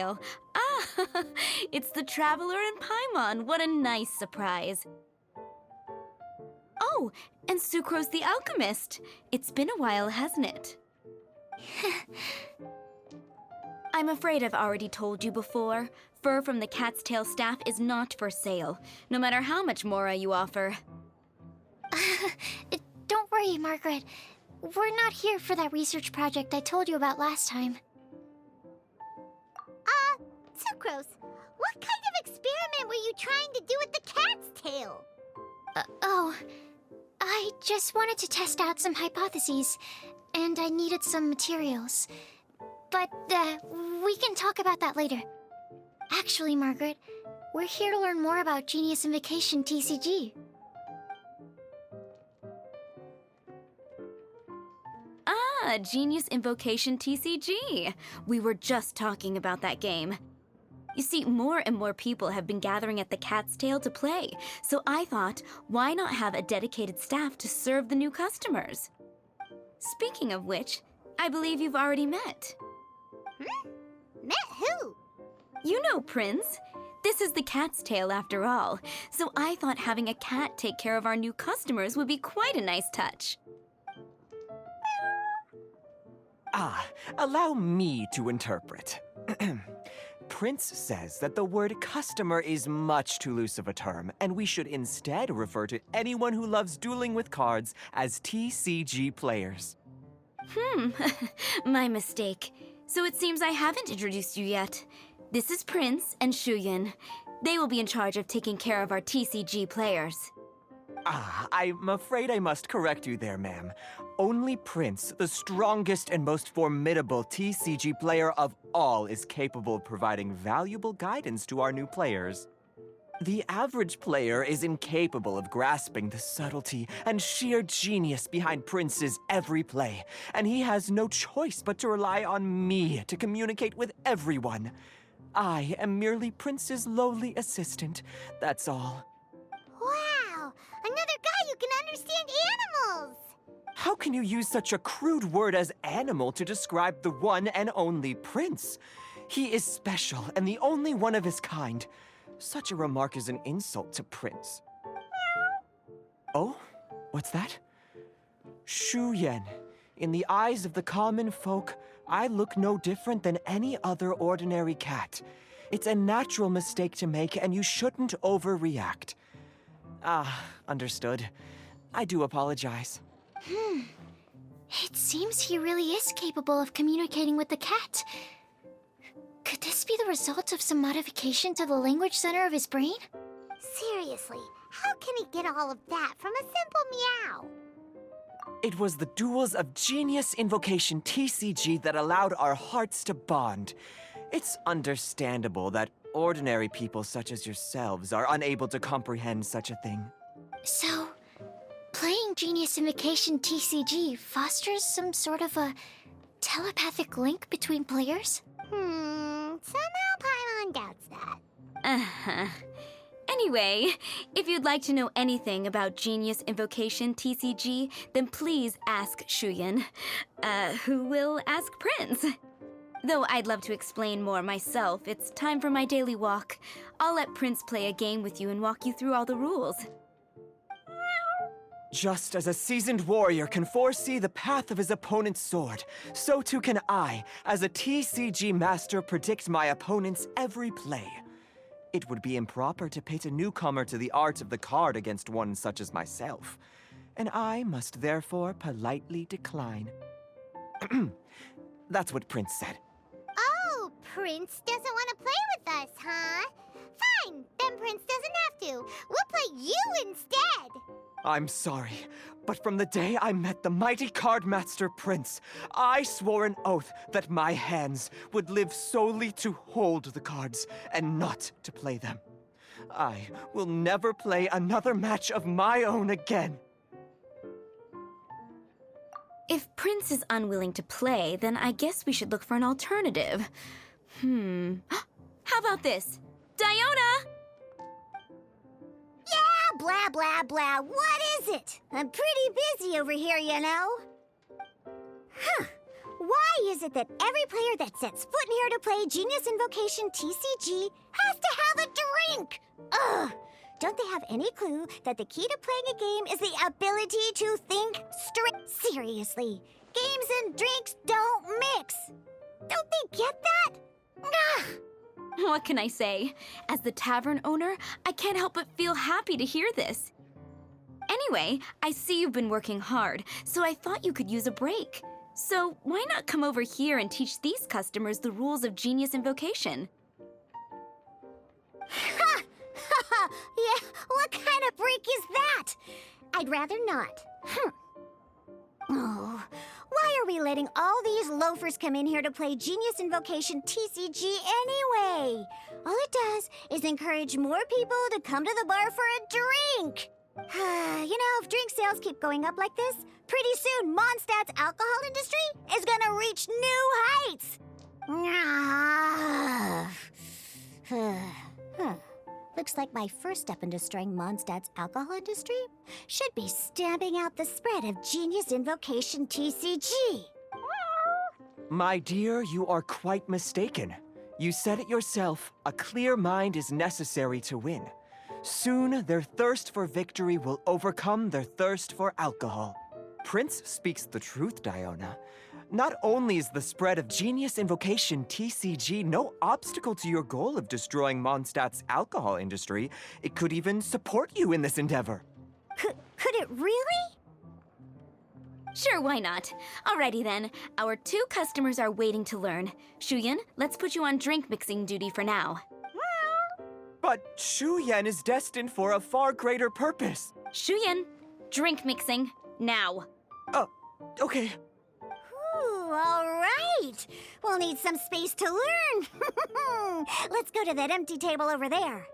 Ah, it's the Traveler and Paimon. What a nice surprise. Oh, and Sucrose the Alchemist. It's been a while, hasn't it? I'm afraid I've already told you before. Fur from the Cat's Tail staff is not for sale, no matter how much Mora you offer. Don't worry, Margaret. We're not here for that research project I told you about last time. Sucrose, what kind of experiment were you trying to do with the cat's tail? I just wanted to test out some hypotheses, and I needed some materials. But, we can talk about that later. Actually, Margaret, we're here to learn more about Genius Invocation TCG. Ah, Genius Invocation TCG. We were just talking about that game. You see, more and more people have been gathering at the Cat's Tail to play, so I thought, why not have a dedicated staff to serve the new customers? Speaking of which, I believe you've already met. Met who? You know, Prince. This is the Cat's Tail after all, so I thought having a cat take care of our new customers would be quite a nice touch. Allow me to interpret. Prince says that the word customer is much too loose of a term, and we should instead refer to anyone who loves dueling with cards as TCG players. My mistake. So it seems I haven't introduced you yet. This is Prince and Shuyan. They will be in charge of taking care of our TCG players. I'm afraid I must correct you there, ma'am. Only Prince, the strongest and most formidable TCG player of all, is capable of providing valuable guidance to our new players. The average player is incapable of grasping the subtlety and sheer genius behind Prince's every play, and he has no choice but to rely on me to communicate with everyone. I am merely Prince's lowly assistant, that's all. Wow, another guy who can understand animals! How can you use such a crude word as animal to describe the one and only Prince? He is special and the only one of his kind. Such a remark is an insult to Prince. Oh? What's that? Shu Yen, in the eyes of the common folk, I look no different than any other ordinary cat. It's a natural mistake to make, and you shouldn't overreact. Understood. I do apologize. It seems he really is capable of communicating with the cat. Could this be the result of some modification to the language center of his brain? Seriously, how can he get all of that from a simple meow? It was the duels of Genius Invocation TCG that allowed our hearts to bond. It's understandable that ordinary people such as yourselves are unable to comprehend such a thing. So, playing Genius Invocation TCG fosters some sort of a telepathic link between players? Somehow Paimon doubts that. Anyway, if you'd like to know anything about Genius Invocation TCG, then please ask Shuyan, who will ask Prince. Though I'd love to explain more myself, it's time for my daily walk. I'll let Prince play a game with you and walk you through all the rules. Just as a seasoned warrior can foresee the path of his opponent's sword, so too can I, as a TCG master, predict my opponent's every play. It would be improper to pit a newcomer to the art of the card against one such as myself, and I must therefore politely decline. That's what Prince said. Oh, Prince doesn't want to play with us, huh? Fine, then Prince doesn't have to. We'll play you instead. I'm sorry, but from the day I met the mighty card master Prince, I swore an oath that my hands would live solely to hold the cards and not to play them. I will never play another match of my own again. If Prince is unwilling to play, then I guess we should look for an alternative. How about this? Diona! Yeah, blah, blah, blah. What is it? I'm pretty busy over here, you know. Why is it that every player that sets foot in here to play Genius Invocation TCG has to have a drink? Ugh! Don't they have any clue that the key to playing a game is the ability to think straight? Seriously, games and drinks don't mix. Don't they get that? Ugh! What can I say? As the tavern owner, I can't help but feel happy to hear this. Anyway, I see you've been working hard, so I thought you could use a break. So why not come over here and teach these customers the rules of Genius Invocation? Ha! Ha ha! Yeah, what kind of break is that? I'd rather not. Oh, why are we letting all these loafers come in here to play Genius Invocation TCG anyway? All it does is encourage more people to come to the bar for a drink. You know, if drink sales keep going up like this, pretty soon Mondstadt's alcohol industry is gonna reach new heights. Looks like my first step in destroying Mondstadt's alcohol industry should be stamping out the spread of Genius Invocation TCG. My dear, you are quite mistaken. You said it yourself, a clear mind is necessary to win. Soon, their thirst for victory will overcome their thirst for alcohol. Prince speaks the truth, Diona. Not only is the spread of Genius Invocation TCG no obstacle to your goal of destroying Mondstadt's alcohol industry, it could even support you in this endeavor. Could it really? Sure, why not? Alrighty then, our 2 customers are waiting to learn. Shuyan, let's put you on drink mixing duty for now. But Shuyan is destined for a far greater purpose. Shuyan, drink mixing, now. Okay. Ooh, all right. We'll need some space to learn. Let's go to that empty table over there.